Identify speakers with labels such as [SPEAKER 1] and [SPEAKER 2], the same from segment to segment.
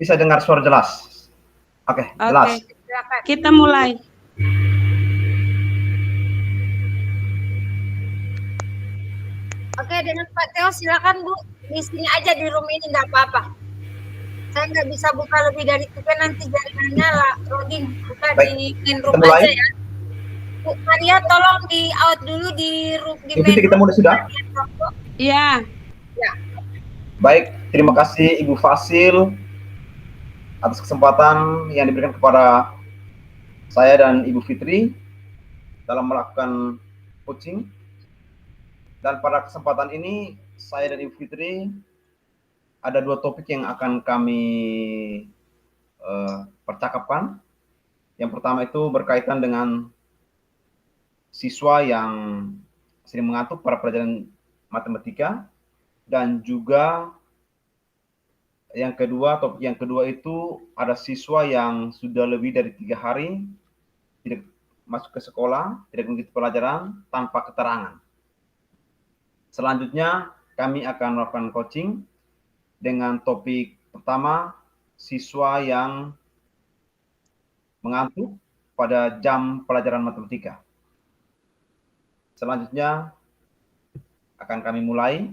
[SPEAKER 1] bisa dengar suara jelas? Oke, jelas.
[SPEAKER 2] Oke, kita mulai.
[SPEAKER 3] Oke, dengan Pak Teo silakan Bu. Di sini aja di room ini nggak apa-apa. Saya nggak bisa buka lebih dari itu kan nanti jaringannya lah loading. Buka di main room aja ya. Bu Maria tolong di out dulu di room di main room.
[SPEAKER 1] Kita mulai sudah?
[SPEAKER 2] Iya.
[SPEAKER 3] Ya.
[SPEAKER 1] Baik, terima kasih Ibu Fasil atas kesempatan yang diberikan kepada saya dan Ibu Fitri dalam melakukan coaching. Dan pada kesempatan ini saya dan Ibu Fitri ada 2 topik yang akan kami percakapkan. Yang pertama itu berkaitan dengan siswa yang sering mengantuk pada pelajaran matematika, dan juga topik yang kedua itu ada siswa yang sudah lebih dari 3 hari tidak masuk ke sekolah, tidak mengikuti pelajaran tanpa keterangan. Selanjutnya kami akan melakukan coaching dengan topik pertama, siswa yang mengantuk pada jam pelajaran matematika. Selanjutnya akan kami mulai.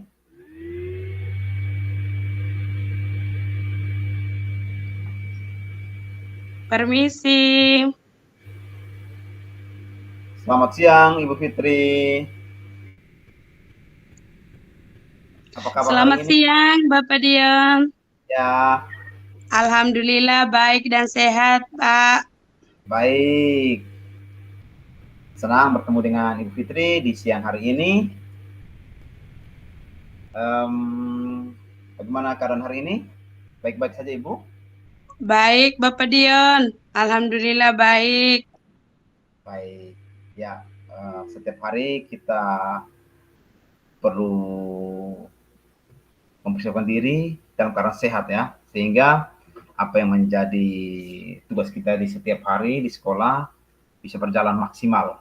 [SPEAKER 2] Permisi.
[SPEAKER 1] Selamat siang Ibu Fitri. Apa kabar
[SPEAKER 2] Selamat
[SPEAKER 1] hari ini?
[SPEAKER 2] siang Bapak Dion.
[SPEAKER 1] Ya.
[SPEAKER 2] Alhamdulillah baik dan sehat Pak.
[SPEAKER 1] Baik. Senang bertemu dengan Ibu Fitri di siang hari ini. Bagaimana keadaan hari ini? Baik-baik saja Ibu?
[SPEAKER 2] Baik Bapak Dion. Alhamdulillah baik.
[SPEAKER 1] Baik. Ya, setiap hari kita perlu mempersiapkan diri dalam keadaan sehat ya, sehingga apa yang menjadi tugas kita di setiap hari di sekolah bisa berjalan maksimal.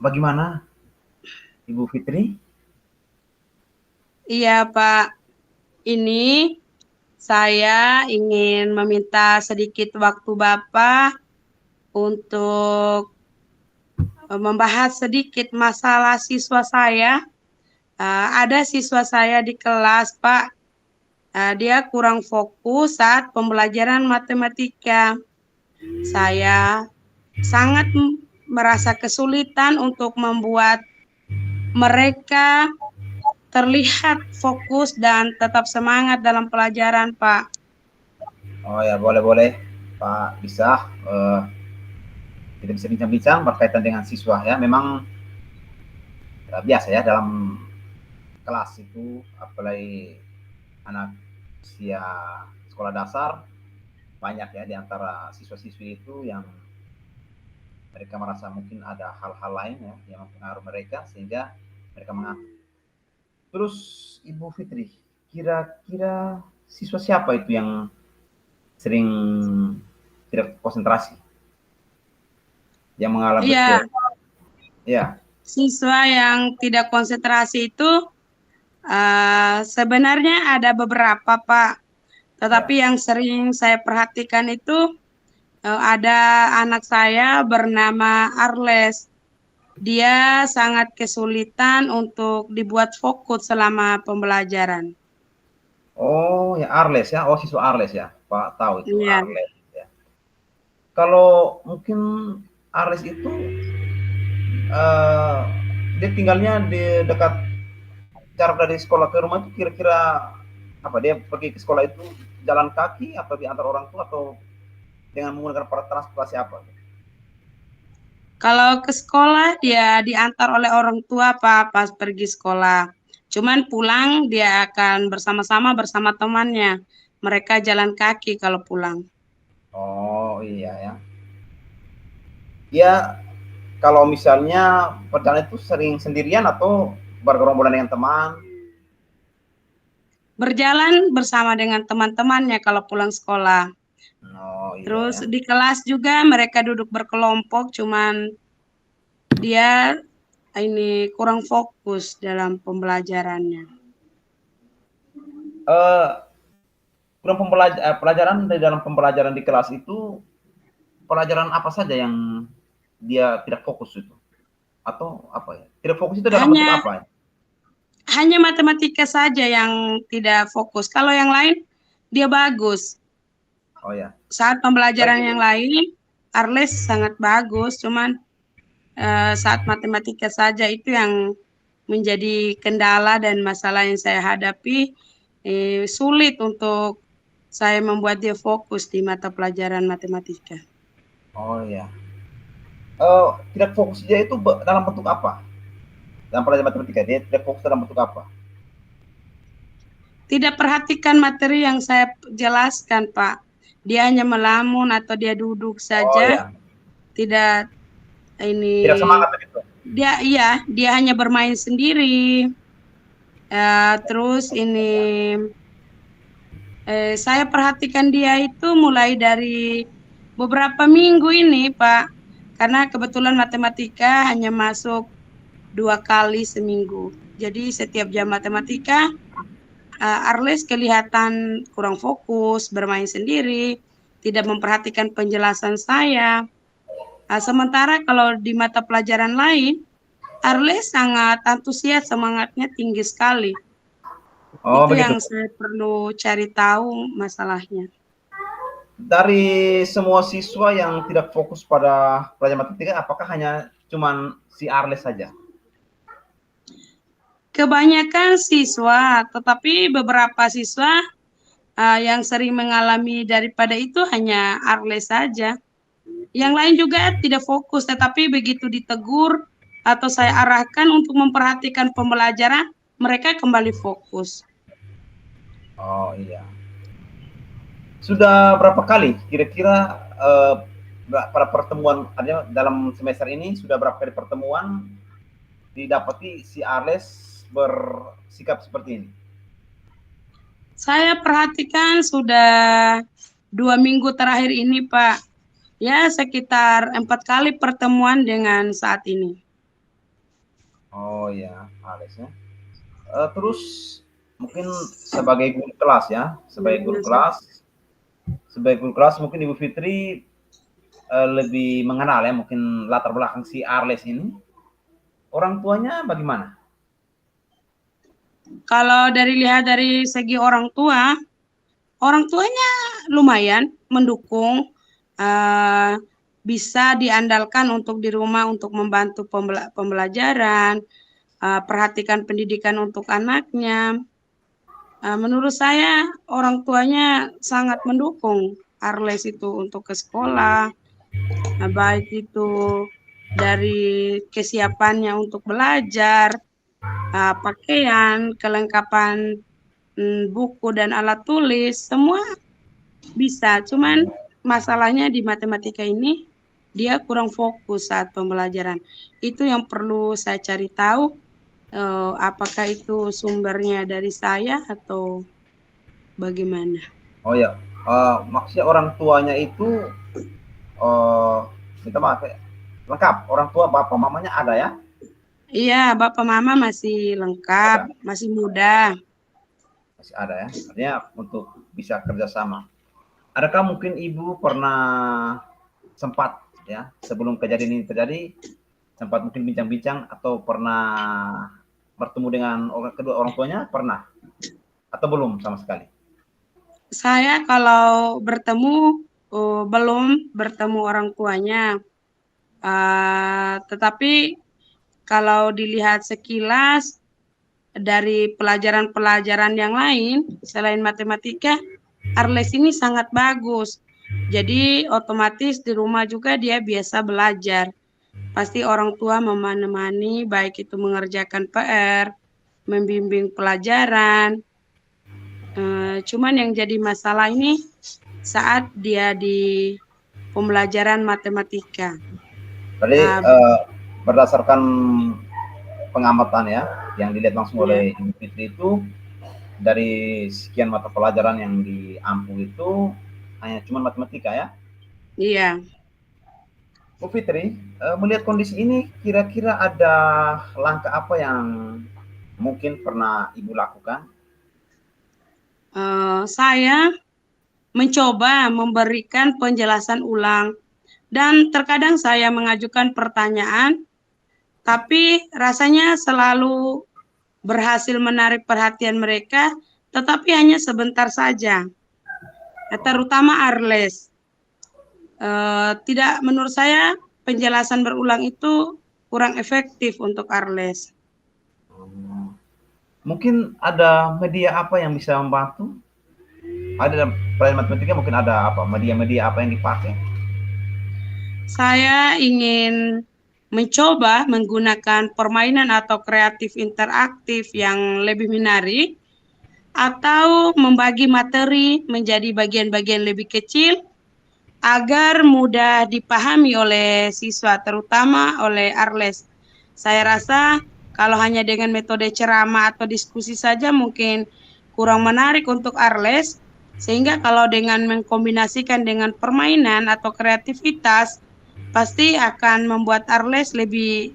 [SPEAKER 1] Bagaimana Ibu Fitri?
[SPEAKER 2] Iya Pak, ini saya ingin meminta sedikit waktu Bapak untuk membahas sedikit masalah siswa saya. Ada siswa saya di kelas Pak, dia kurang fokus saat pembelajaran matematika. Saya sangat merasa kesulitan untuk membuat mereka terlihat fokus dan tetap semangat dalam pelajaran, Pak.
[SPEAKER 1] Oh ya, boleh Pak, bisa kita bisa bincang-bincang berkaitan dengan siswa ya. Memang biasa ya dalam kelas itu, apalagi anak usia sekolah dasar, banyak ya di antara siswa-siswi itu yang mereka merasa mungkin ada hal-hal lain ya yang mempengaruhi mereka sehingga mereka mengantuk. Terus Ibu Fitri, kira-kira siswa siapa itu yang sering tidak konsentrasi? Yang mengalami
[SPEAKER 2] ya. Siswa yang tidak konsentrasi itu sebenarnya ada beberapa, Pak. Tetapi yang sering saya perhatikan itu ada anak saya bernama Arles. Dia sangat kesulitan untuk dibuat fokus selama pembelajaran.
[SPEAKER 1] Oh, ya Arles ya. Oh, siswa Arles ya. Pak tahu itu
[SPEAKER 2] Iya.
[SPEAKER 1] Arles ya. Kalau mungkin Arles itu dia tinggalnya di dekat jarak dari sekolah ke rumah itu kira-kira apa? Dia pergi ke sekolah itu jalan kaki atau diantar orang tua atau dengan menggunakan transportasi apa?
[SPEAKER 2] Kalau ke sekolah dia diantar oleh orang tua Pak pas pergi sekolah. Cuman pulang dia akan bersama-sama bersama temannya. Mereka jalan kaki kalau pulang.
[SPEAKER 1] Oh iya ya. Ya kalau misalnya perjalanan itu sering sendirian atau bergerombolan dengan teman?
[SPEAKER 2] Berjalan bersama dengan teman-temannya kalau pulang sekolah.
[SPEAKER 1] Oh iya.
[SPEAKER 2] Terus di kelas juga mereka duduk berkelompok, cuman dia ini kurang fokus dalam pembelajarannya.
[SPEAKER 1] pelajaran dari dalam pembelajaran di kelas itu, pelajaran apa saja yang dia tidak fokus itu? Atau apa ya? Tidak fokus itu dalam bentuk
[SPEAKER 2] Hanya
[SPEAKER 1] apa ya?
[SPEAKER 2] hanya matematika saja yang tidak fokus. Kalau yang lain dia bagus.
[SPEAKER 1] Oh ya,
[SPEAKER 2] Saat
[SPEAKER 1] baik.
[SPEAKER 2] pembelajaran yang lain, Arles sangat bagus. Cuman saat matematika saja itu yang menjadi kendala dan masalah yang saya hadapi. Sulit untuk saya membuat dia fokus di mata pelajaran matematika.
[SPEAKER 1] Oh ya. Tidak fokus dia itu dalam bentuk apa? Dalam pelajaran matematika dia tidak fokus dalam bentuk apa?
[SPEAKER 2] Tidak perhatikan materi yang saya jelaskan, Pak. Dia hanya melamun atau dia duduk
[SPEAKER 1] Oh
[SPEAKER 2] saja,
[SPEAKER 1] ya,
[SPEAKER 2] tidak
[SPEAKER 1] tidak
[SPEAKER 2] ini
[SPEAKER 1] semangat begitu.
[SPEAKER 2] dia hanya bermain sendiri. Terus ini saya perhatikan dia itu mulai dari beberapa minggu ini, Pak. Karena kebetulan matematika hanya masuk 2 kali seminggu. Jadi setiap jam matematika Arles kelihatan kurang fokus, bermain sendiri, tidak memperhatikan penjelasan saya. Sementara kalau di mata pelajaran lain, Arles sangat antusias, semangatnya tinggi sekali.
[SPEAKER 1] Oh
[SPEAKER 2] Itu
[SPEAKER 1] begitu.
[SPEAKER 2] yang saya perlu cari tahu masalahnya.
[SPEAKER 1] Dari semua siswa yang tidak fokus pada pelajaran matematika, apakah hanya cuman si Arles saja?
[SPEAKER 2] Kebanyakan siswa, tetapi beberapa siswa yang sering mengalami daripada itu hanya Arles saja. Yang lain juga tidak fokus, tetapi begitu ditegur atau saya arahkan untuk memperhatikan pembelajaran, mereka kembali fokus.
[SPEAKER 1] Oh iya. Sudah berapa kali kira-kira pada pertemuan, artinya dalam semester ini sudah berapa kali pertemuan didapati si Arles bersikap seperti ini?
[SPEAKER 2] Saya perhatikan sudah 2 minggu terakhir ini, Pak. Ya, sekitar 4 kali pertemuan dengan saat ini.
[SPEAKER 1] Oh ya, Arles ya. Terus mungkin sebagai guru kelas ya, sebagai guru kelas mungkin Ibu Fitri lebih mengenal ya mungkin latar belakang si Arles ini. Orang tuanya bagaimana?
[SPEAKER 2] Kalau lihat dari segi orang tuanya lumayan mendukung, bisa diandalkan untuk di rumah untuk membantu pembelajaran, perhatikan pendidikan untuk anaknya. Menurut saya orang tuanya sangat mendukung Arles itu untuk ke sekolah, baik itu dari kesiapannya untuk belajar, pakaian, kelengkapan buku dan alat tulis, semua bisa. Cuman masalahnya di matematika ini dia kurang fokus saat pembelajaran. Itu yang perlu saya cari tahu, apakah itu sumbernya dari saya atau bagaimana.
[SPEAKER 1] Oh ya, maksudnya orang tuanya itu minta maaf ya, lengkap. Orang tua bapak mamanya ada ya?
[SPEAKER 2] Iya, bapak mama masih lengkap,
[SPEAKER 1] Ada,
[SPEAKER 2] masih muda.
[SPEAKER 1] masih ada ya. Artinya untuk bisa kerjasama. Adakah mungkin ibu pernah sempat ya sebelum kejadian ini terjadi sempat mungkin bincang-bincang atau pernah bertemu dengan kedua orang tuanya, pernah atau belum sama sekali?
[SPEAKER 2] Saya kalau bertemu belum bertemu orang tuanya, tetapi kalau dilihat sekilas dari pelajaran-pelajaran yang lain selain matematika, Arles ini sangat bagus. Jadi otomatis di rumah juga dia biasa belajar. Pasti orang tua menemani, baik itu mengerjakan PR, membimbing pelajaran. Cuman yang jadi masalah ini saat dia di pembelajaran matematika.
[SPEAKER 1] Jadi berdasarkan pengamatan ya, yang dilihat langsung oleh Ibu Fitri itu dari sekian mata pelajaran yang diampu itu hanya cuma matematika ya.
[SPEAKER 2] Iya.
[SPEAKER 1] Bu Fitri, melihat kondisi ini kira-kira ada langkah apa yang mungkin pernah Ibu lakukan?
[SPEAKER 2] Saya mencoba memberikan penjelasan ulang. Dan terkadang saya mengajukan pertanyaan, tapi rasanya selalu berhasil menarik perhatian mereka, tetapi hanya sebentar saja. Terutama Arles. Tidak, menurut saya penjelasan berulang itu kurang efektif untuk Arles.
[SPEAKER 1] Mungkin ada media apa yang bisa membantu? Ada dalam pelajaran matematika mungkin ada apa? Media-media apa yang dipakai?
[SPEAKER 2] Saya ingin mencoba menggunakan permainan atau kreatif interaktif yang lebih menarik, atau membagi materi menjadi bagian-bagian lebih kecil agar mudah dipahami oleh siswa, terutama oleh Arles. Saya rasa kalau hanya dengan metode ceramah atau diskusi saja mungkin kurang menarik untuk Arles, sehingga kalau dengan mengkombinasikan dengan permainan atau kreativitas, pasti akan membuat Arles lebih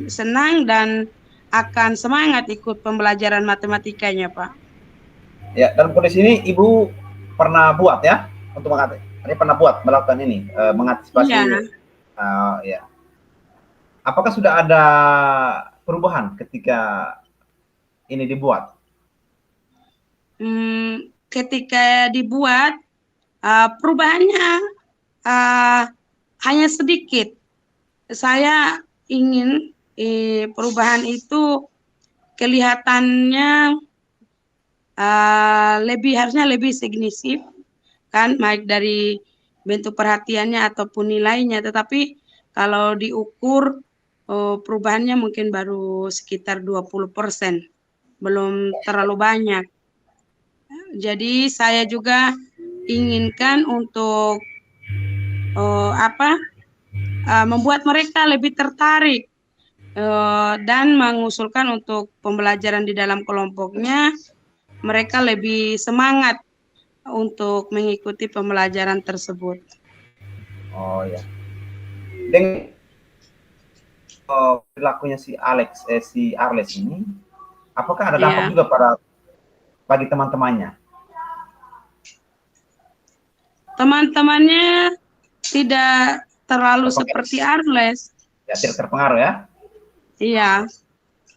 [SPEAKER 2] senang dan akan semangat ikut pembelajaran matematikanya, Pak.
[SPEAKER 1] Ya, dalam kondisi ini Ibu pernah buat ya untuk mengatasi, ini pernah buat melakukan ini, mengantisipasi.
[SPEAKER 2] Iya.
[SPEAKER 1] Ya. Apakah sudah ada perubahan ketika ini dibuat?
[SPEAKER 2] Ketika dibuat, perubahannya hanya sedikit. Saya ingin perubahan itu kelihatannya harusnya lebih signifikan, kan, baik dari bentuk perhatiannya ataupun nilainya. Tetapi kalau diukur perubahannya mungkin baru sekitar 20%, belum terlalu banyak. Jadi saya juga inginkan untuk membuat mereka lebih tertarik dan mengusulkan untuk pembelajaran di dalam kelompoknya, mereka lebih semangat untuk mengikuti pembelajaran tersebut.
[SPEAKER 1] Oh ya. Dengan perilakunya si Arles ini, apakah ada dampak juga bagi teman-temannya?
[SPEAKER 2] Teman-temannya tidak terlalu seperti Arles.
[SPEAKER 1] Ya, tidak terpengaruh ya?
[SPEAKER 2] Iya.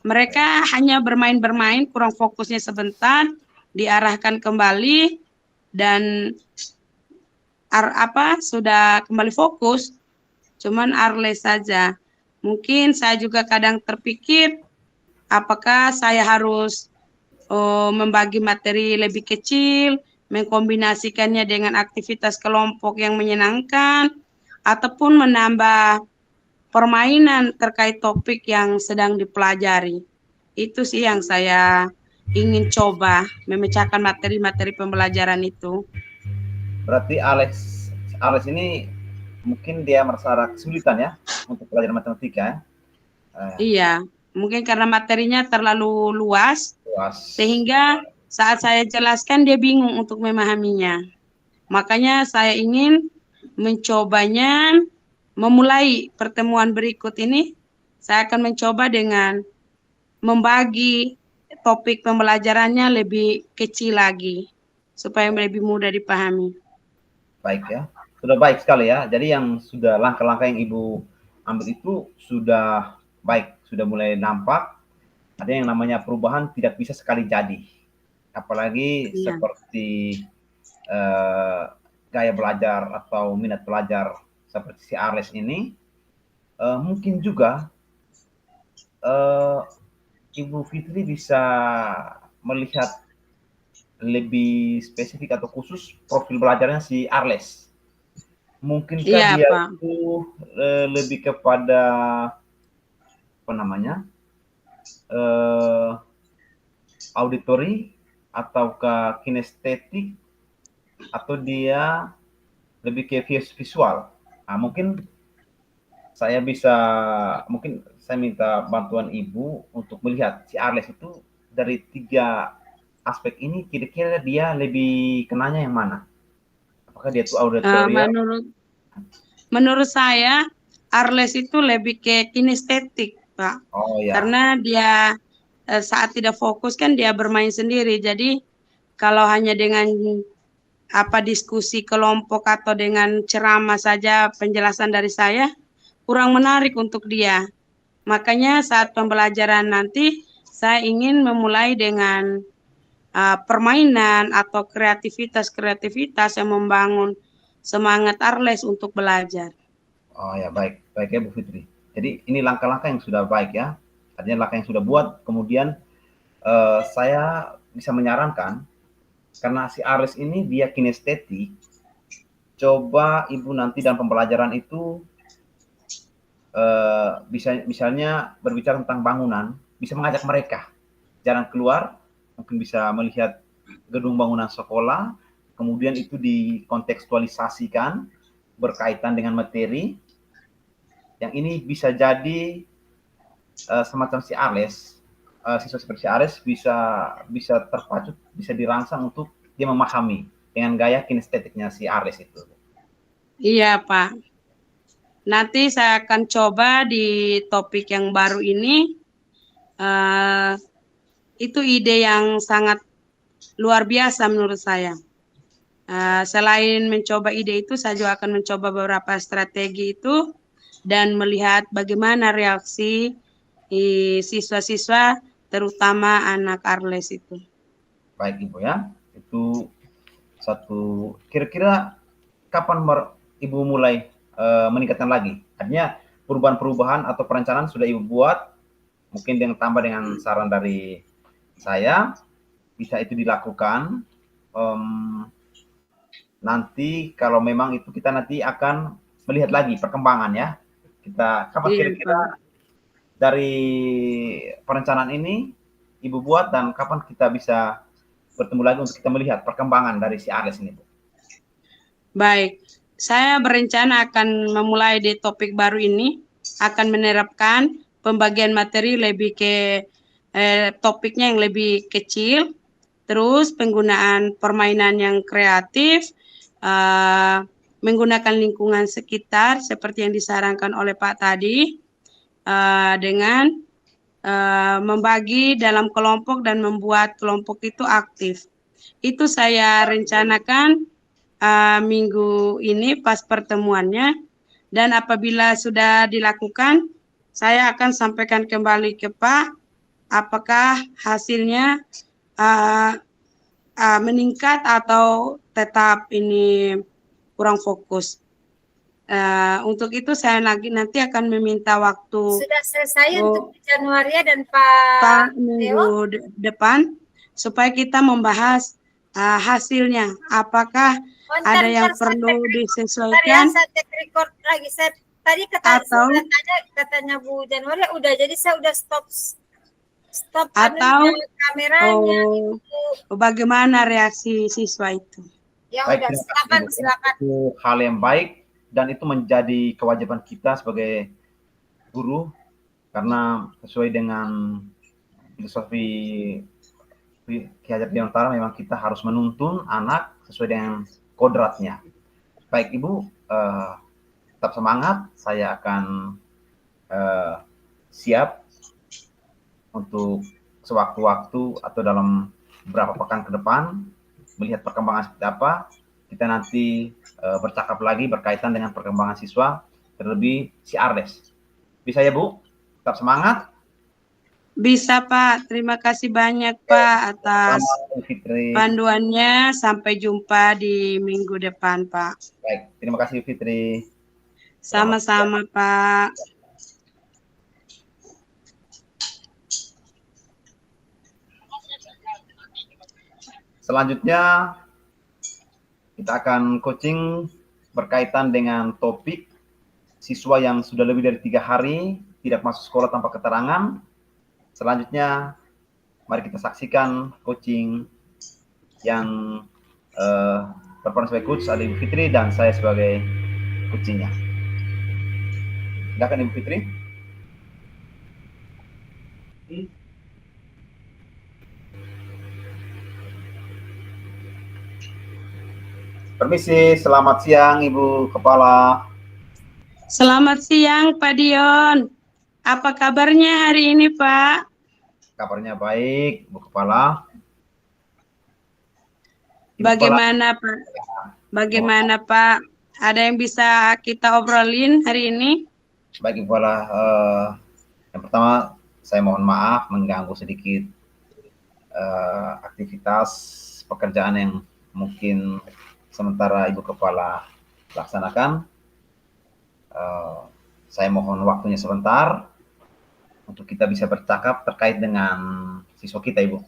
[SPEAKER 2] Mereka hanya bermain-bermain, kurang fokusnya sebentar, diarahkan kembali, dan sudah kembali fokus, cuman Arles saja. Mungkin saya juga kadang terpikir, apakah saya harus membagi materi lebih kecil, mengkombinasikannya dengan aktivitas kelompok yang menyenangkan, ataupun menambah permainan terkait topik yang sedang dipelajari. Itu sih yang saya ingin coba, memecahkan materi-materi pembelajaran itu.
[SPEAKER 1] Berarti Alex ini mungkin dia merasa ada kesulitan ya untuk pelajaran matematika.
[SPEAKER 2] Iya, mungkin karena materinya terlalu luas, sehingga saat saya jelaskan dia bingung untuk memahaminya. Makanya saya ingin mencobanya. Memulai pertemuan berikut ini, saya akan mencoba dengan membagi topik pembelajarannya lebih kecil lagi, supaya lebih mudah dipahami.
[SPEAKER 1] Baik ya, sudah baik sekali ya. Jadi yang sudah langkah-langkah yang Ibu ambil itu sudah baik, sudah mulai nampak. Ada yang namanya perubahan tidak bisa sekali jadi. Apalagi seperti gaya belajar atau minat belajar seperti si Arles ini, mungkin juga Ibu Fitri bisa melihat lebih spesifik atau khusus profil belajarnya si Arles. Mungkinkah dia
[SPEAKER 2] Pak,
[SPEAKER 1] itu lebih kepada auditori ataukah kinestetik, atau dia lebih ke visual? Nah, mungkin saya minta bantuan Ibu untuk melihat si Arles itu dari 3 aspek ini, kira-kira dia lebih kenanya yang mana? Apakah dia itu auditorial?
[SPEAKER 2] Menurut saya Arles itu lebih ke kinestetik, Pak.
[SPEAKER 1] Oh ya.
[SPEAKER 2] Karena dia saat tidak fokus kan dia bermain sendiri. Jadi kalau hanya dengan apa diskusi kelompok atau dengan ceramah saja penjelasan dari saya kurang menarik untuk dia. Makanya saat pembelajaran nanti saya ingin memulai dengan permainan atau kreativitas yang membangun semangat Arles untuk belajar.
[SPEAKER 1] Oh ya, baik ya Bu Fitri. Jadi ini langkah-langkah yang sudah baik ya. Artinya langkah yang sudah buat. Kemudian saya bisa menyarankan, karena si Arles ini dia kinestetik, coba Ibu nanti dalam pembelajaran itu bisa misalnya berbicara tentang bangunan, bisa mengajak mereka jalan keluar, mungkin bisa melihat gedung bangunan sekolah, kemudian itu dikontekstualisasikan berkaitan dengan materi. Yang ini bisa jadi semacam si Arles, siswa seperti si Arles bisa terpacu, bisa dirangsang untuk dia memahami dengan gaya kinestetiknya si Arles itu.
[SPEAKER 2] Iya, Pak. Nanti saya akan coba di topik yang baru ini. Itu ide yang sangat luar biasa menurut saya. Selain mencoba ide itu, saya juga akan mencoba beberapa strategi itu dan melihat bagaimana reaksi siswa-siswa, terutama anak Arles itu.
[SPEAKER 1] Baik Ibu ya, itu satu. Kira-kira kapan Ibu mulai meningkatkan lagi? Artinya perubahan-perubahan atau perencanaan sudah Ibu buat, mungkin dengan tambah dengan saran dari saya, bisa itu dilakukan. Nanti kalau memang itu kita nanti akan melihat lagi perkembangan ya. Kita kapan kira-kira dari perencanaan ini Ibu buat dan kapan kita bisa bertemu lagi untuk kita melihat perkembangan dari si Arles ini, Bu?
[SPEAKER 2] Baik, saya berencana akan memulai di topik baru ini, akan menerapkan pembagian materi lebih ke topiknya yang lebih kecil, terus penggunaan permainan yang kreatif, menggunakan lingkungan sekitar seperti yang disarankan oleh Pak tadi, dengan membagi dalam kelompok dan membuat kelompok itu aktif. Itu saya rencanakan minggu ini pas pertemuannya, dan apabila sudah dilakukan, saya akan sampaikan kembali ke Pak apakah hasilnya meningkat atau tetap ini kurang fokus. Untuk itu saya nanti akan meminta waktu.
[SPEAKER 3] Sudah selesai untuk Januari dan Pak
[SPEAKER 2] minggu depan supaya kita membahas hasilnya. Apakah ada yang perlu disesuaikan?
[SPEAKER 3] Saya record lagi. Tadi katanya Bu Januari udah, jadi saya udah stop
[SPEAKER 2] atau
[SPEAKER 3] kameranya.
[SPEAKER 2] Bagaimana reaksi siswa itu?
[SPEAKER 3] Ya udah, silakan.
[SPEAKER 1] Itu hal yang baik dan itu menjadi kewajiban kita sebagai guru, karena sesuai dengan filosofi Ki Hajar Dewantara memang kita harus menuntun anak sesuai dengan kodratnya. Baik Ibu, tetap semangat. Saya akan siap untuk sewaktu-waktu atau dalam beberapa pekan ke depan melihat perkembangan seperti apa. Kita nanti bercakap lagi berkaitan dengan perkembangan siswa, terlebih si Arles. Bisa ya Bu? Tetap semangat.
[SPEAKER 2] Bisa Pak. Terima kasih banyak Pak atas panduannya. Sampai jumpa di minggu depan Pak.
[SPEAKER 1] Baik, terima kasih Fitri.
[SPEAKER 2] Sama-sama Pak.
[SPEAKER 1] Selanjutnya kita akan coaching berkaitan dengan topik siswa yang sudah lebih dari 3 hari tidak masuk sekolah tanpa keterangan. Selanjutnya mari kita saksikan coaching yang berperan sebagai coach ada Ibu Fitri dan saya sebagai coachingnya. Silakan Ibu Fitri. Permisi, selamat siang Ibu Kepala.
[SPEAKER 2] Selamat siang Pak Dion. Apa kabarnya hari ini Pak?
[SPEAKER 1] Kabarnya baik, Bu Kepala. Ibu Kepala.
[SPEAKER 2] Bagaimana Pak? Bagaimana Pak? Ada yang bisa kita obrolin hari ini?
[SPEAKER 1] Baik Ibu Kepala, yang pertama saya mohon maaf mengganggu sedikit aktivitas pekerjaan yang mungkin sementara Ibu Kepala laksanakan. Saya mohon waktunya sebentar untuk kita bisa bercakap terkait dengan siswa kita, Ibu.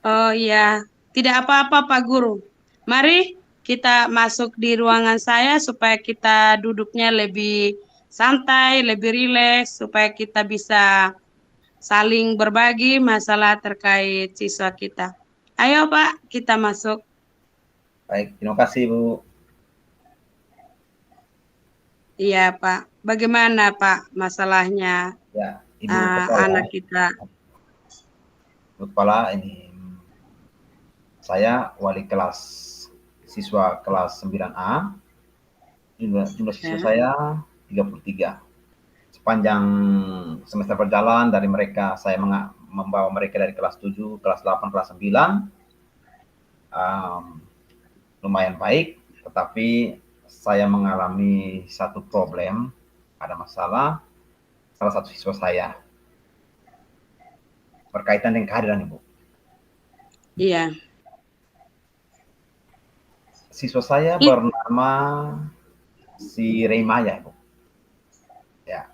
[SPEAKER 2] Oh iya, tidak apa-apa Pak Guru. Mari kita masuk di ruangan saya supaya kita duduknya lebih santai, lebih rileks, supaya kita bisa saling berbagi masalah terkait siswa kita. Ayo Pak, kita masuk.
[SPEAKER 1] Baik, terima kasih Ibu.
[SPEAKER 2] Iya Pak, bagaimana Pak masalahnya
[SPEAKER 1] Ya, Ibu Kepala.
[SPEAKER 2] anak kita?
[SPEAKER 1] Ibu Kepala, ini saya wali kelas siswa kelas 9A. Jumlah siswa saya 33. Sepanjang semester berjalan dari mereka, saya membawa mereka dari kelas 7, kelas 8, kelas 9. Lumayan baik, tetapi saya mengalami satu problem, ada masalah salah satu siswa saya berkaitan dengan kehadiran Ibu.
[SPEAKER 2] Iya.
[SPEAKER 1] Siswa saya bernama si Reymaya, Ibu. Ya,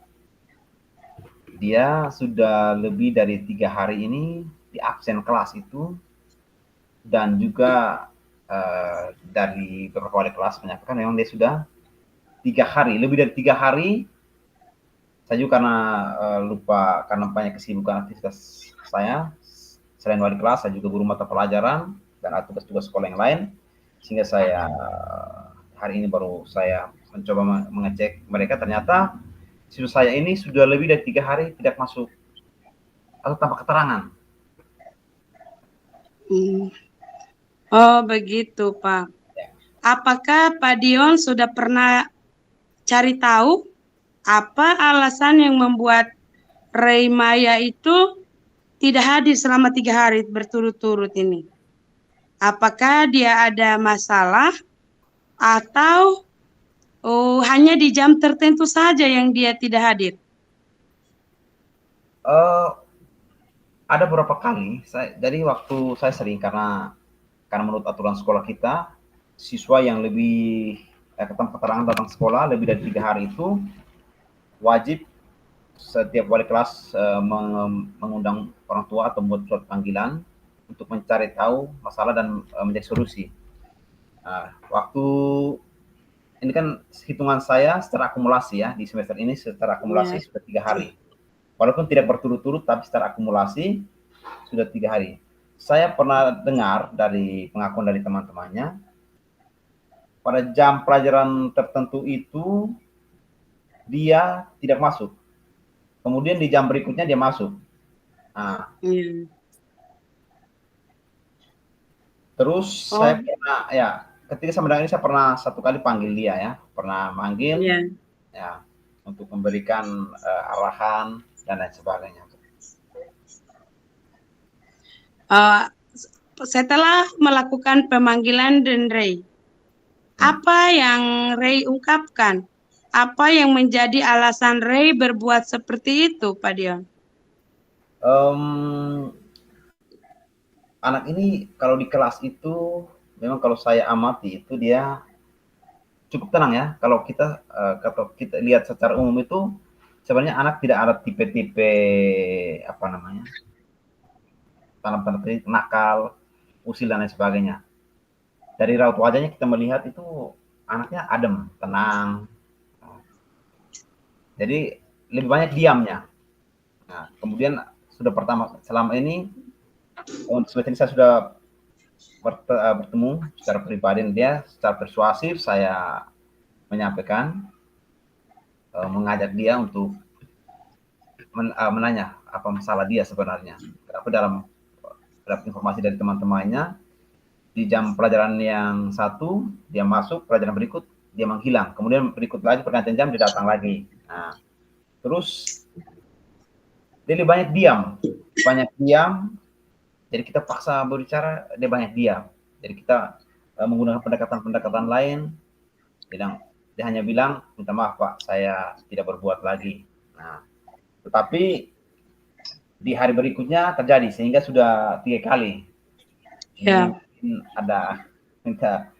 [SPEAKER 1] dia sudah lebih dari 3 hari ini di absen kelas itu, dan juga dari beberapa wali kelas menyampaikan memang dia sudah 3 hari, lebih dari 3 hari. Saya juga karena lupa, karena banyak kesibukan aktivitas saya, selain wali kelas, saya juga guru mata pelajaran dan tugas-tugas sekolah yang lain, sehingga saya hari ini baru saya mencoba mengecek mereka. Ternyata siswa saya ini sudah lebih dari 3 hari tidak masuk atau tanpa keterangan.
[SPEAKER 2] Oh begitu Pak. Apakah Pak Dion sudah pernah cari tahu apa alasan yang membuat Reymaya itu tidak hadir selama 3 hari berturut-turut ini? Apakah dia ada masalah atau hanya di jam tertentu saja yang dia tidak hadir?
[SPEAKER 1] Ada beberapa kali, jadi waktu saya sering, karena menurut aturan sekolah kita, siswa yang lebih keterangan datang sekolah lebih dari 3 hari itu wajib setiap wali kelas mengundang orang tua atau membuat surat panggilan untuk mencari tahu masalah dan mencari solusi. Waktu ini kan hitungan saya secara akumulasi ya, di semester ini secara akumulasi sudah 3 hari. Walaupun tidak berturut-turut, tapi secara akumulasi sudah 3 hari. Saya pernah dengar dari pengakuan dari teman-temannya, pada jam pelajaran tertentu itu dia tidak masuk. Kemudian di jam berikutnya dia masuk. Terus saya pernah, ya, ketika saya mendengar ini, saya pernah satu kali panggil dia ya, pernah manggil ya, untuk memberikan arahan dan lain sebagainya.
[SPEAKER 2] Setelah melakukan pemanggilan dan Rey, apa yang Rey ungkapkan? Apa yang menjadi alasan Rey berbuat seperti itu, Pak Dion?
[SPEAKER 1] Anak ini kalau di kelas itu, memang kalau saya amati itu dia cukup tenang ya. Kalau kita lihat secara umum itu, sebenarnya anak tidak ada tipe-tipe apa namanya, tanda-tanda nakal, usil dan lain sebagainya. Dari raut wajahnya kita melihat itu anaknya adem, tenang. Jadi lebih banyak diamnya. Nah, kemudian sudah selama ini saya sudah bertemu secara pribadi dia, secara persuasif saya menyampaikan, mengajak dia untuk menanya apa masalah dia sebenarnya. Kenapa dalam informasi dari teman-temannya, di jam pelajaran yang satu dia masuk, pelajaran berikut dia menghilang, kemudian berikut lagi pergantian jam dia datang lagi. Nah, terus dia lebih banyak diam, Jadi kita paksa berbicara, dia banyak diam. Jadi kita menggunakan pendekatan-pendekatan lain. Dia hanya bilang, minta maaf Pak, saya tidak berbuat lagi. Nah, tetapi di hari berikutnya terjadi, sehingga sudah 3 kali. Ini mungkin ada, minta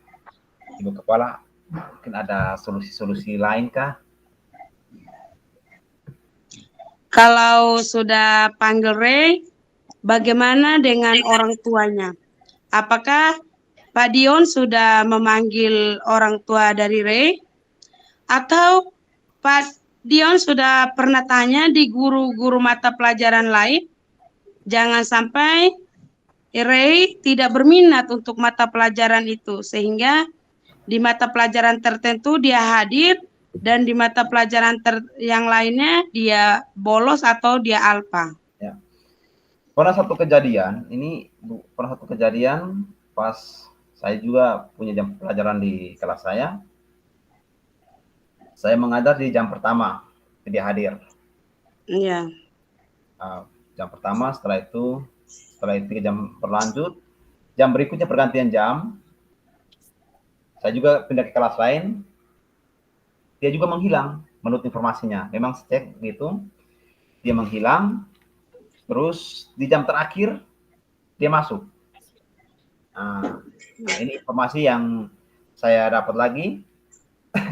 [SPEAKER 1] Ibu Kepala, mungkin ada solusi-solusi lain kah?
[SPEAKER 2] Kalau sudah panggil Ray, bagaimana dengan orang tuanya? Apakah Pak Dion sudah memanggil orang tua dari Ray? Atau Pak Dion sudah pernah tanya di guru-guru mata pelajaran lain? Jangan sampai Ray tidak berminat untuk mata pelajaran itu, sehingga di mata pelajaran tertentu dia hadir, dan di mata pelajaran yang lainnya dia bolos atau dia alpa.
[SPEAKER 1] Ya. Pernah satu kejadian, pernah satu kejadian pas saya juga punya jam pelajaran di kelas saya. Saya mengajar di jam pertama, dia hadir.
[SPEAKER 2] Iya.
[SPEAKER 1] Jam pertama, setelah itu 3 jam berlanjut, jam berikutnya pergantian jam, saya juga pindah ke kelas lain, dia juga menghilang menurut informasinya. Memang cek gitu, dia menghilang, terus di jam terakhir dia masuk. Nah, ini informasi yang saya dapat lagi,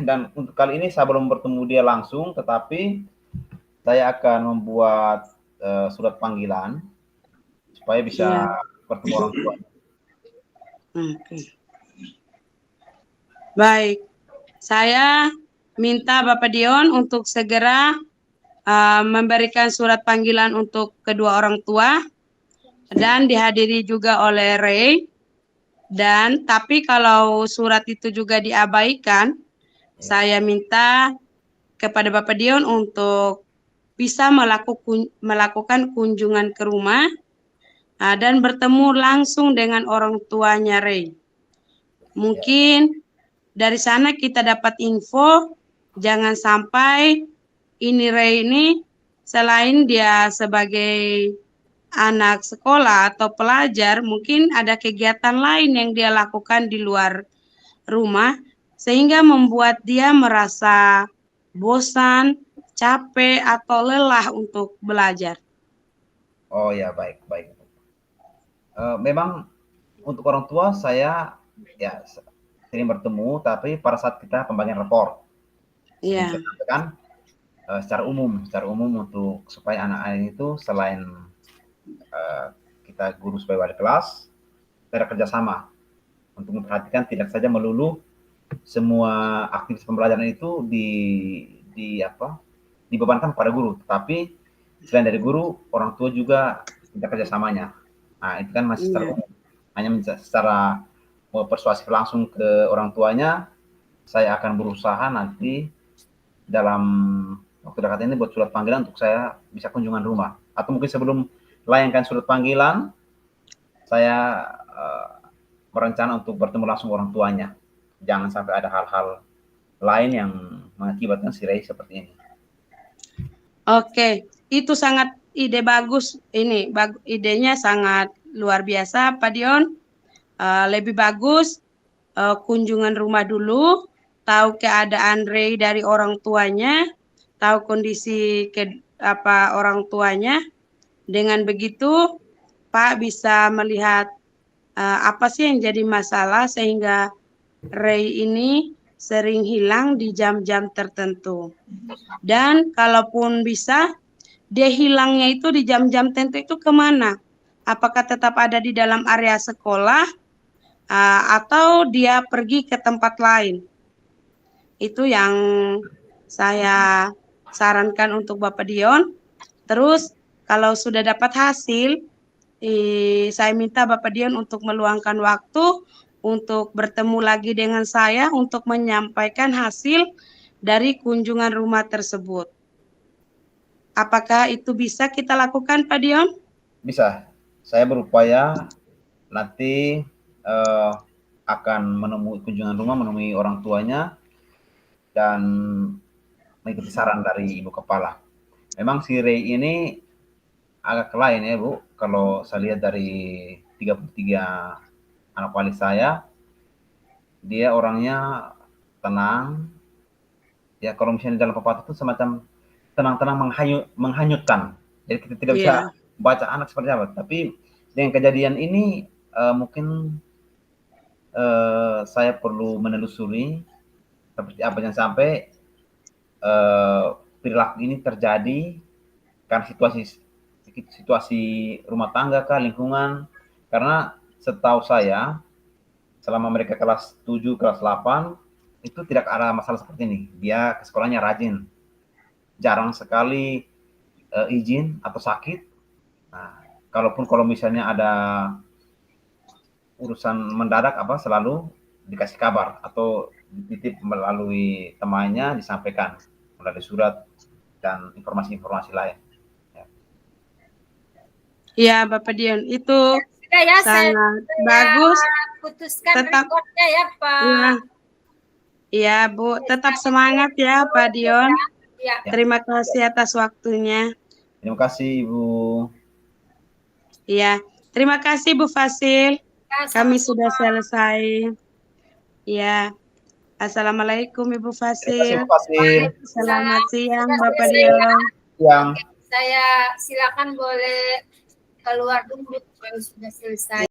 [SPEAKER 1] dan untuk kali ini saya belum bertemu dia langsung, tetapi saya akan membuat surat panggilan supaya bisa bertemu orang tua.
[SPEAKER 2] Baik, saya minta Bapak Dion untuk segera memberikan surat panggilan untuk kedua orang tua dan dihadiri juga oleh Ray. Dan tapi kalau surat itu juga diabaikan, saya minta kepada Bapak Dion untuk bisa melakukan kunjungan ke rumah dan bertemu langsung dengan orang tuanya Ray. Mungkin dari sana kita dapat info, jangan sampai ini Ray ini selain dia sebagai anak sekolah atau pelajar, mungkin ada kegiatan lain yang dia lakukan di luar rumah, sehingga membuat dia merasa bosan, capek, atau lelah untuk belajar.
[SPEAKER 1] Oh ya, baik. Memang untuk orang tua saya ya sering bertemu, tapi pada saat kita pembagian rapor,
[SPEAKER 2] Iya.
[SPEAKER 1] kan secara umum untuk supaya anak-anak itu selain kita guru sebagai wali kelas, ada kerjasama untuk memperhatikan tidak saja melulu semua aktivitas pembelajaran itu dibebankan kepada guru, tetapi selain dari guru, orang tua juga ada kerjasamanya. Nah, itu kan masih secara umum. Hanya secara persuasif langsung ke orang tuanya, saya akan berusaha nanti dalam waktu dekat ini buat surat panggilan untuk saya bisa kunjungan rumah. Atau mungkin sebelum layangkan surat panggilan, saya berencana untuk bertemu langsung orang tuanya. Jangan sampai ada hal-hal lain yang mengakibatkan si Ray seperti ini.
[SPEAKER 2] Oke, itu sangat ide bagus. Idenya sangat luar biasa, Pak Dion. Lebih bagus kunjungan rumah dulu, tahu keadaan Ray dari orang tuanya, tahu kondisi orang tuanya. Dengan begitu, Pak bisa melihat apa sih yang jadi masalah sehingga Ray ini sering hilang di jam-jam tertentu. Dan kalaupun bisa, dia hilangnya itu di jam-jam tertentu itu kemana? Apakah tetap ada di dalam area sekolah atau dia pergi ke tempat lain? Itu yang saya sarankan untuk Bapak Dion. Terus kalau sudah dapat hasil, saya minta Bapak Dion untuk meluangkan waktu untuk bertemu lagi dengan saya untuk menyampaikan hasil dari kunjungan rumah tersebut. Apakah itu bisa kita lakukan, Pak Dion?
[SPEAKER 1] Bisa. Saya berupaya nanti akan kunjungan rumah, menemui orang tuanya, dan mengikuti saran dari Ibu Kepala. Memang si Ray ini agak lain ya Bu, kalau saya lihat dari 33 anak wali saya, dia orangnya tenang. Ya, kalau misalnya dalam pepatah itu semacam tenang-tenang menghanyutkan. Jadi kita tidak bisa baca anak seperti apa. Tapi dengan kejadian ini mungkin saya perlu menelusuri seperti apa yang sampai perilaku ini terjadi karena situasi rumah tangga kah, lingkungan. Karena setahu saya selama mereka kelas 7, kelas 8 itu tidak ada masalah seperti ini. Dia ke sekolahnya rajin, jarang sekali izin atau sakit. Nah, kalau misalnya ada urusan mendadak apa, selalu dikasih kabar atau dititip melalui temannya, disampaikan melalui surat dan informasi-informasi lain.
[SPEAKER 2] Iya, Bapak Dion, itu
[SPEAKER 3] ya,
[SPEAKER 2] sangat bagus.
[SPEAKER 3] Putuskan
[SPEAKER 2] tetap
[SPEAKER 3] ya, Pak.
[SPEAKER 2] Iya, Bu, tetap semangat ya, Pak Dion.
[SPEAKER 3] Ya.
[SPEAKER 2] Terima kasih atas waktunya.
[SPEAKER 1] Terima kasih, Ibu.
[SPEAKER 2] Iya, terima kasih Bu Fasil. Kami sudah selesai. Iya. Assalamualaikum Ibu Fasil.
[SPEAKER 1] Terima kasih, Bu Fasil.
[SPEAKER 2] Selamat siang Bapak Dion.
[SPEAKER 1] Siang.
[SPEAKER 3] Saya silakan boleh keluar dulu kalau sudah selesai.